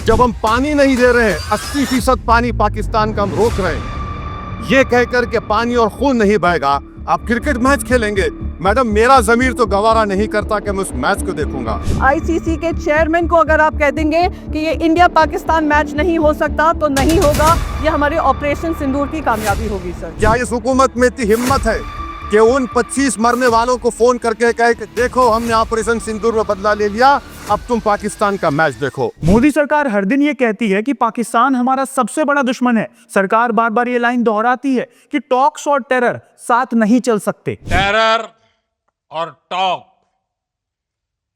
जब हम पानी नहीं दे रहे, 80% पानी पाकिस्तान का हम रोक रहे हैं, ये कहकर के पानी और खून नहीं बहेगा, आप क्रिकेट मैच खेलेंगे। मैडम, मेरा जमीर तो गवारा नहीं करता कि मैं उस मैच को देखूंगा। आईसीसी के चेयरमैन को अगर आप कह देंगे कि ये इंडिया पाकिस्तान मैच नहीं हो सकता तो नहीं होगा, ये हमारे ऑपरेशन सिंदूर की कामयाबी होगी सर। क्या इस हुकूमत में इतनी हिम्मत है कि उन 25 मरने वालों को फोन करके कहे कि देखो हमने ऑपरेशन सिंदूर में बदला ले लिया, अब तुम पाकिस्तान का मैच देखो। मोदी सरकार हर दिन ये कहती है कि पाकिस्तान हमारा सबसे बड़ा दुश्मन है। सरकार बार बार ये लाइन दोहराती है कि टॉक्स और टेरर साथ नहीं चल सकते। टेरर और टॉक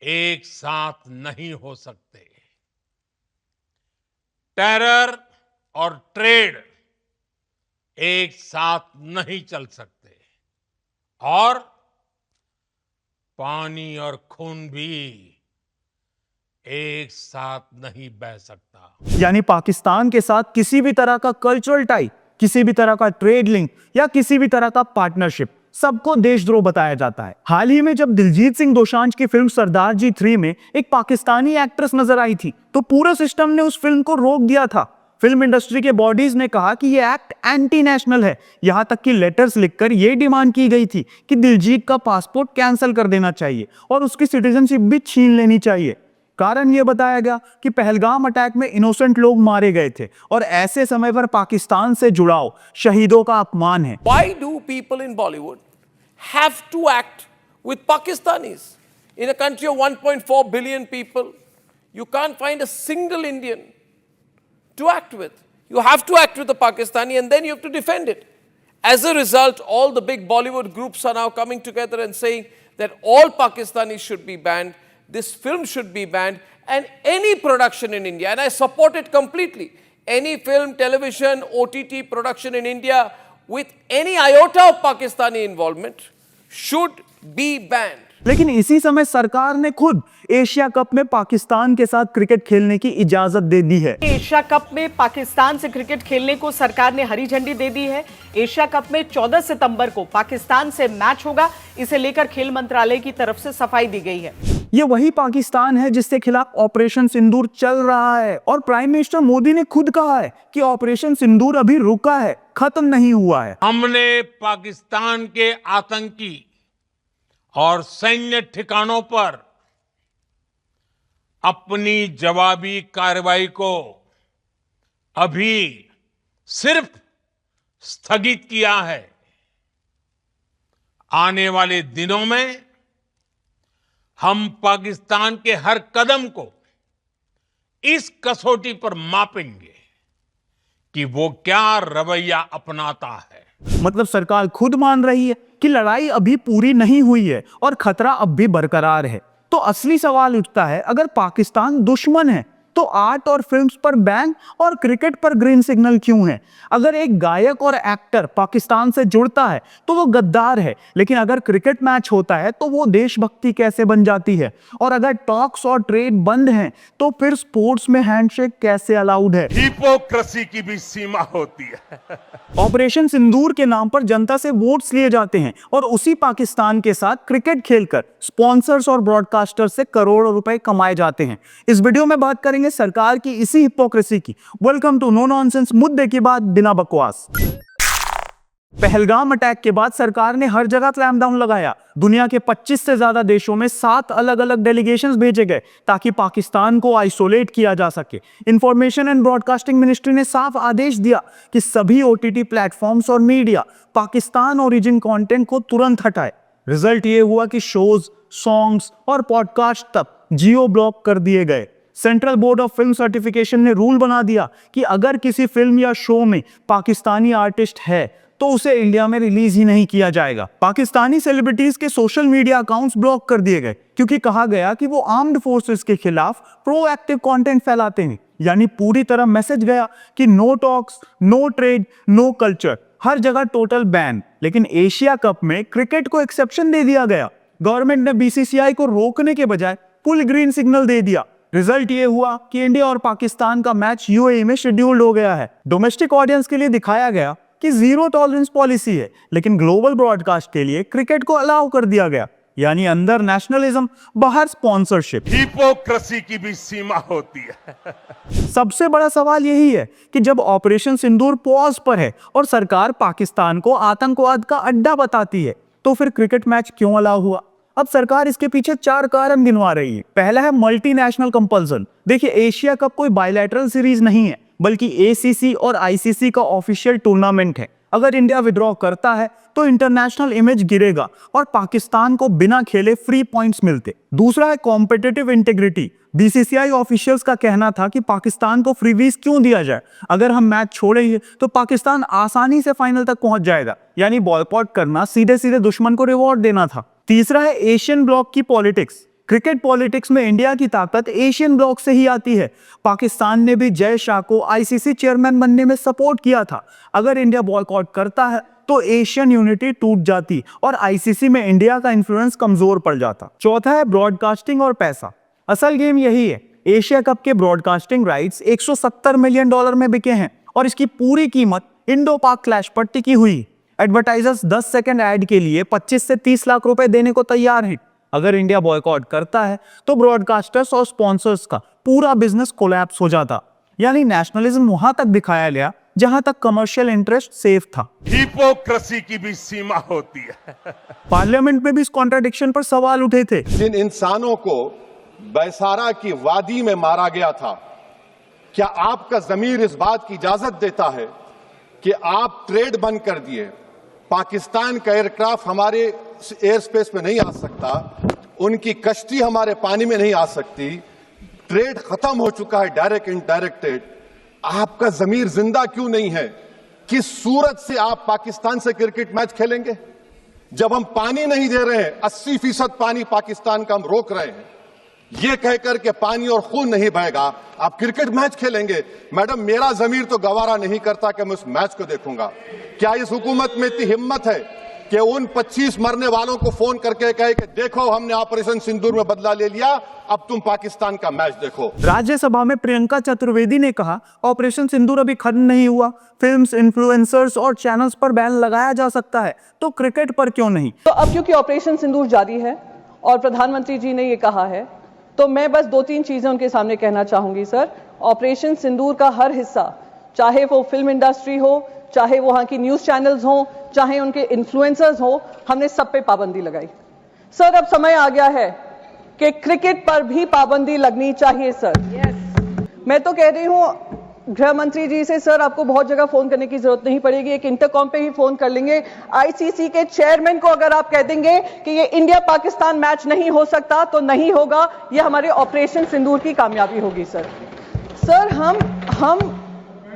एक साथ नहीं हो सकते। टेरर और ट्रेड एक साथ नहीं चल सकते, और पानी और खून भी एक साथ नहीं बह सकता। यानी पाकिस्तान के साथ किसी भी तरह का कल्चरल टाई, किसी भी तरह का ट्रेड लिंक या किसी भी तरह का पार्टनरशिप, सबको देशद्रोह बताया जाता है। हाल ही में जब दिलजीत सिंह दोसांझ की फिल्म सरदार जी 3 में एक पाकिस्तानी एक्ट्रेस नजर आई थी, तो पूरे सिस्टम ने उस फिल्म को रोक दिया था। फिल्म इंडस्ट्री के बॉडीज ने कहा कि यह एक्ट एंटी नेशनल है। यहां तक कि लेटर्स लिखकर यह डिमांड की गई थी कि दिलजीत का पासपोर्ट कैंसिल कर देना चाहिए और उसकी सिटीजनशिप भी छीन लेनी चाहिए। कारण यह बताया गया कि पहलगाम अटैक में इनोसेंट लोग मारे गए थे और ऐसे समय पर पाकिस्तान से जुड़ाव शहीदों का अपमान है। Why do people in Bollywood have to act with Pakistanis? In a country of 1.4 billion people, you can't find a single Indian to act with. You have to act with the Pakistani and then you have to defend it. As a result, all the big Bollywood groups are now coming together and saying that all Pakistanis should be banned, this film should be banned, and any production in India, and I support it completely, any film, television, OTT production in India with any iota of Pakistani involvement should be banned. लेकिन इसी समय सरकार ने खुद Asia cup में पाकिस्तान के साथ cricket खेलने की इजाजत दे दी है। एशिया कप में पाकिस्तान से क्रिकेट खेलने को सरकार ने हरी झंडी दे दी है। एशिया कप में 14 सितंबर को पाकिस्तान से मैच होगा। इसे लेकर खेल मंत्रालय की तरफ से सफाई दी गई है। ये वही पाकिस्तान है जिसके खिलाफ ऑपरेशन सिंदूर चल रहा है और प्राइम मिनिस्टर मोदी ने खुद कहा है कि ऑपरेशन सिंदूर अभी रुका है, खत्म नहीं हुआ है। हमने पाकिस्तान के आतंकी और सैन्य ठिकानों पर अपनी जवाबी कार्रवाई को अभी सिर्फ स्थगित किया है। आने वाले दिनों में हम पाकिस्तान के हर कदम को इस कसौटी पर मापेंगे कि वो क्या रवैया अपनाता है। मतलब सरकार खुद मान रही है कि लड़ाई अभी पूरी नहीं हुई है और खतरा अब भी बरकरार है। तो असली सवाल उठता है, अगर पाकिस्तान दुश्मन है तो आर्ट और फिल्म्स पर बैन और क्रिकेट पर ग्रीन सिग्नल क्यों है? अगर एक गायक और एक्टर पाकिस्तान से जुड़ता है तो वो गद्दार है, लेकिन अगर क्रिकेट मैच होता है तो वो देशभक्ति कैसे बन जाती है? और अगर टॉक्स और ट्रेड बंद हैं तो फिर स्पोर्ट्स में हैंडशेक कैसे अलाउड है? हिपोक्रेसी की भी सीमा होती है। ऑपरेशन सिंदूर के नाम पर जनता से वोट्स लिए जाते हैं और उसी पाकिस्तान के साथ क्रिकेट खेलकर स्पॉन्सर्स और ब्रॉडकास्टर्स से करोड़ों रुपए कमाए जाते हैं। इस वीडियो में बात करेंगे सरकार की इसी हिपोक्रेसी की। वेलकम टू नो नॉनसेंस, मुद्दे की बात बिना बकवास। पहलगाम अटैक के बाद सरकार ने हर जगह क्लैम्पडाउन लगाया। दुनिया के 25 से ज्यादा देशों में 7 अलग अलग डेलीगेशंस भेजे गए ताकि पाकिस्तान को आइसोलेट किया जा सके। इंफॉर्मेशन एंड ब्रॉडकास्टिंग मिनिस्ट्री ने साफ आदेश दिया कि सभी ओटीटी प्लेटफॉर्म्स और मीडिया पाकिस्तान ओरिजिन कंटेंट को तुरंत हटाए। रिजल्ट ये हुआ कि शोज, सॉन्ग्स और पॉडकास्ट तक जियो ब्लॉक कर दिए गए। Central board of film certification ने रूल बना दिया कि अगर किसी फिल्म या शो में पाकिस्तानी आर्टिस्ट है तो उसे इंडिया में रिलीज ही नहीं किया जाएगा। पाकिस्तानी सेलिब्रिटीज के सोशल मीडिया अकाउंट्स ब्लॉक कर दिए गए क्योंकि कहा गया कि वो आर्म्ड फोर्सेस के खिलाफ प्रोएक्टिव कंटेंट फैलाते हैं। यानी पूरी तरह मैसेज गया कि no talks, no trade, no culture, हर जगह टोटल बैन। लेकिन एशिया कप में क्रिकेट को एक्सेप्शन दे दिया गया। गवर्नमेंट ने बीसीसीआई को रोकने के बजाय फुल ग्रीन सिग्नल दे दिया। रिजल्ट ये हुआ कि इंडिया और पाकिस्तान का मैच यूएई में शेड्यूल्ड हो गया है। डोमेस्टिक ऑडियंस के लिए दिखाया गया कि जीरो टॉलरेंस पॉलिसी है, लेकिन ग्लोबल ब्रॉडकास्ट के लिए क्रिकेट को अलाउ कर दिया गया। यानी अंदर नेशनलिज्म, बाहर स्पॉन्सरशिप। हिपोक्रेसी की भी सीमा होती है। सबसे बड़ा सवाल यही है कि जब ऑपरेशन सिंदूर पॉज पर है और सरकार पाकिस्तान को आतंकवाद का अड्डा बताती है, तो फिर क्रिकेट मैच क्यों अलाउ हुआ? अब सरकार इसके पीछे 4 कारण गिनवा रही है। पहला है मल्टीनेशनल कंपल्सन। देखिए, एशिया कप कोई बायलैटरल सीरीज नहीं है, बल्कि एसीसी और आईसीसी का ऑफिशियल टूर्नामेंट है। अगर इंडिया विड्रॉ करता है तो इंटरनेशनल इमेज गिरेगा और पाकिस्तान को बिना खेले फ्री पॉइंट्स मिलते। दूसरा है कॉम्पिटिटिव इंटीग्रिटी। बीसीसीआई ऑफिशियल्स का कहना था कि पाकिस्तान को फ्रीबीज क्यों दिया जाए, अगर हम मैच छोड़ेंगे तो पाकिस्तान आसानी से फाइनल तक पहुंच जाएगा, यानी बॉयकॉट करना सीधे सीधे दुश्मन को रिवॉर्ड देना था। तीसरा है एशियन ब्लॉक की पॉलिटिक्स। क्रिकेट पॉलिटिक्स में इंडिया की ताकत एशियन ब्लॉक से ही आती है। पाकिस्तान ने भी जय शाह को आईसीसी चेयरमैन बनने में सपोर्ट किया था। अगर इंडिया बॉयकॉट करता है तो एशियन यूनिटी टूट जाती और आईसीसी में इंडिया का इंफ्लुएंस कमजोर पड़ जाता। चौथा है ब्रॉडकास्टिंग और पैसा। असल गेम यही है। एशिया कप के ब्रॉडकास्टिंग राइट्स $170 मिलियन में बिके हैं और इसकी पूरी कीमत इंडो पाक क्लैश पर टिकी हुई। एडवर्टाइजर्स 10 सेकंड ऐड के लिए 25 से 30 लाख रुपए देने को तैयार हैं। अगर इंडिया बॉयकॉट करता है तो ब्रॉडकास्टर्स और स्पॉन्सर्स का पूरा बिजनेस कोलैप्स हो जाता। यानी नेशनलिज्म वहां तक दिखाया गया जहां तक कमर्शियल इंटरेस्ट सेफ था। हिपोक्रेसी की भी सीमा होती है। पार्लियामेंट में भी इस कॉन्ट्रडिक्शन पर सवाल उठे थे। जिन इंसानों को बैसारा की वादी में मारा गया था, क्या आपका जमीर इस बात की इजाजत देता है कि आप ट्रेड बंद कर दिए, पाकिस्तान का एयरक्राफ्ट हमारे एयर स्पेस में नहीं आ सकता, उनकी कश्ती हमारे पानी में नहीं आ सकती, ट्रेड खत्म हो चुका है डायरेक्ट इनडायरेक्टेड, आपका जमीर जिंदा क्यों नहीं है? किस सूरत से आप पाकिस्तान से क्रिकेट मैच खेलेंगे जब हम पानी नहीं दे रहे हैं? 80% पानी पाकिस्तान का हम रोक रहे हैं। यह कहकर के पानी और खून नहीं बहेगा, आप क्रिकेट मैच खेलेंगे? मैडम, मेरा जमीर तो गवारा नहीं करता कि मैं उस मैच को देखूंगा। क्या इस हुकूमत में इतनी हिम्मत है कि उन 25 मरने वालों को फोन करके कहे कि देखो हमने ऑपरेशन सिंदूर में बदला ले लिया, अब तुम पाकिस्तान का मैच देखो? राज्यसभा में प्रियंका चतुर्वेदी ने कहा, ऑपरेशन सिंदूर अभी खत्म नहीं हुआ, फिल्म्स, इन्फ्लुएंसर्स और चैनल्स पर बैन लगाया जा सकता है, तो क्रिकेट पर क्यों नहीं? तो अब क्योंकि ऑपरेशन सिंदूर जारी है और प्रधानमंत्री जी ने ये कहा है, तो मैं बस 2-3 चीजें उनके सामने कहना चाहूंगी। सर, ऑपरेशन सिंदूर का हर हिस्सा, चाहे वो फिल्म इंडस्ट्री हो, चाहे वहां की न्यूज चैनल्स हो, चाहे उनके इन्फ्लुएंसर्स हो, हमने सब पे पाबंदी लगाई। सर, अब समय आ गया है कि क्रिकेट पर भी पाबंदी लगनी चाहिए। सर, मैं तो कह रही हूं गृह मंत्री जी से, सर आपको बहुत जगह फोन करने की जरूरत नहीं पड़ेगी, एक इंटरकॉम पे ही फोन कर लेंगे। आईसीसी के चेयरमैन को अगर आप कह देंगे कि ये इंडिया पाकिस्तान मैच नहीं हो सकता तो नहीं होगा, ये हमारे ऑपरेशन सिंदूर की कामयाबी होगी। सर हम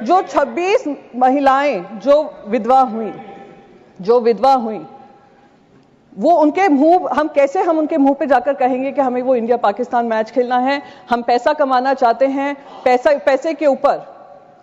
जो 26 महिलाएं जो विधवा हुई, वो उनके मुंह, हम उनके मुंह पे जाकर कहेंगे कि हमें वो इंडिया पाकिस्तान मैच खेलना है, हम पैसा कमाना चाहते हैं, पैसे के ऊपर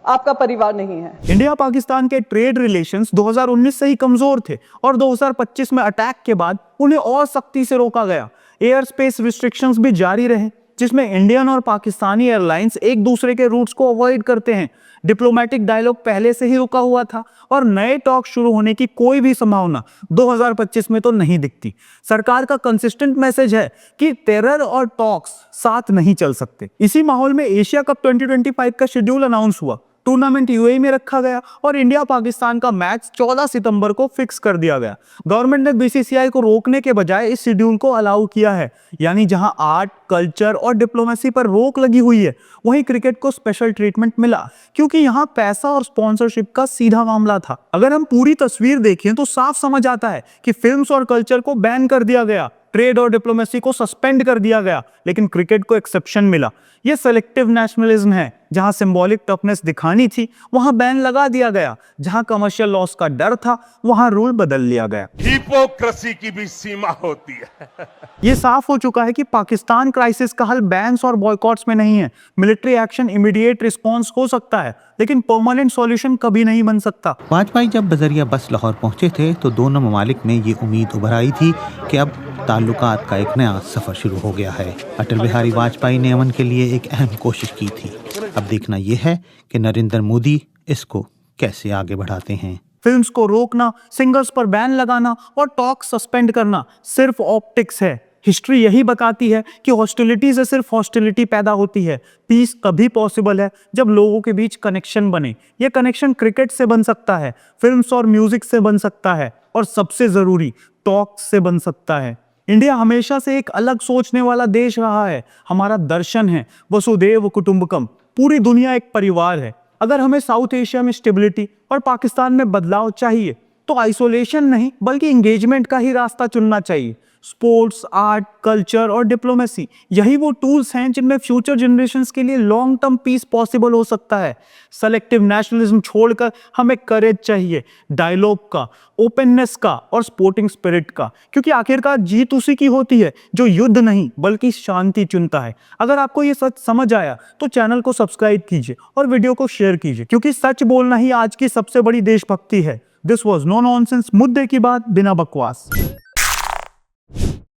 आपका परिवार नहीं है। इंडिया पाकिस्तान के ट्रेड रिलेशंस 2019 से ही कमजोर थे और 2025 में अटैक के बाद उन्हें और सख्ती से रोका गया। एयर स्पेस रिस्ट्रिक्शंस भी जारी रहे, जिसमें इंडियन और पाकिस्तानी एयरलाइंस एक दूसरे के रूट्स को अवॉइड करते हैं। डिप्लोमेटिक डायलॉग पहले से ही रुका हुआ था और नए टॉक शुरू होने की कोई भी संभावना 2025 में तो नहीं दिखती। सरकार का कंसिस्टेंट मैसेज है कि टेरर और टॉक्स साथ नहीं चल सकते। इसी माहौल में एशिया कप 2025 का शेड्यूल अनाउंस हुआ। टूर्नामेंट यूएई में रखा गया और इंडिया पाकिस्तान का मैच 14 सितंबर को फिक्स कर दिया गया। गवर्नमेंट ने बीसीसीआई को रोकने के बजाय इस शेड्यूल को अलाउ किया है, यानी जहां आर्ट, कल्चर और डिप्लोमेसी पर रोक लगी हुई है, वहीं क्रिकेट को स्पेशल ट्रीटमेंट मिला, क्योंकि यहां पैसा और स्पॉन्सरशिप का सीधा मामला था। अगर हम पूरी तस्वीर देखें तो साफ समझ आता है कि फिल्म्स और कल्चर को बैन कर दिया गया, ट्रेड और डिप्लोमेसी को सस्पेंड कर दिया गया, लेकिन क्रिकेट को एक्सेप्शन मिला। यह सेलेक्टिव नेशनलिज्म है। जहां सिंबॉलिक टफनेस दिखानी थी वहां बैन लगा दिया गया, जहां कमर्शियल लॉस का डर था वहां रूल बदल लिया गया। हिपोक्रेसी की भी सीमा होती है। यह साफ हो चुका है कि पाकिस्तान क्राइसिस का हल बैन्स और बॉयकॉट्स में नहीं है। मिलिट्री एक्शन इमीडिएट रिस्पॉन्स हो सकता है, लेकिन परमानेंट सॉल्यूशन कभी नहीं बन सकता। वाजपेयी जब बजरिया बस लाहौर पहुंचे थे तो दोनों ममालिक में ये उम्मीद उभर आई थी कि अब ताल्लुकात का एक नया सफर शुरू हो गया है। अटल बिहारी वाजपेयी ने अमन के लिए एक अहम कोशिश की थी। अब देखना यह है कि नरेंद्र मोदी इसको कैसे आगे बढ़ाते हैं। फिल्म्स को रोकना, सिंगर्स पर बैन लगाना और टॉक सस्पेंड करना सिर्फ ऑप्टिक्स है। हिस्ट्री यही बताती है कि हॉस्टिलिटी से सिर्फ हॉस्टिलिटी पैदा होती है। पीस तभी पॉसिबल है जब लोगों के बीच कनेक्शन बने। ये कनेक्शन क्रिकेट से बन सकता है, फिल्म्स और म्यूजिक से बन सकता है और सबसे जरूरी टॉक से बन सकता है। इंडिया हमेशा से एक अलग सोचने वाला देश रहा है। हमारा दर्शन है वसुधैव कुटुंबकम, पूरी दुनिया एक परिवार है। अगर हमें साउथ एशिया में स्टेबिलिटी और पाकिस्तान में बदलाव चाहिए तो आइसोलेशन नहीं बल्कि इंगेजमेंट का ही रास्ता चुनना चाहिए। स्पोर्ट्स, आर्ट, कल्चर और डिप्लोमेसी यही वो टूल्स हैं जिनमें फ्यूचर जनरेशंस के लिए लॉन्ग टर्म पीस पॉसिबल हो सकता है। सेलेक्टिव नेशनलिज्म छोड़कर हमें करेज चाहिए, डायलॉग का, ओपननेस का और स्पोर्टिंग स्पिरिट का, क्योंकि आखिरकार जीत उसी की होती है जो युद्ध नहीं बल्कि शांति चुनता है। अगर आपको ये सच समझ आया तो चैनल को सब्सक्राइब कीजिए और वीडियो को शेयर कीजिए, क्योंकि सच बोलना ही आज की सबसे बड़ी देशभक्ति है। दिस वॉज नो नॉनसेंस, मुद्दे की बात बिना बकवास।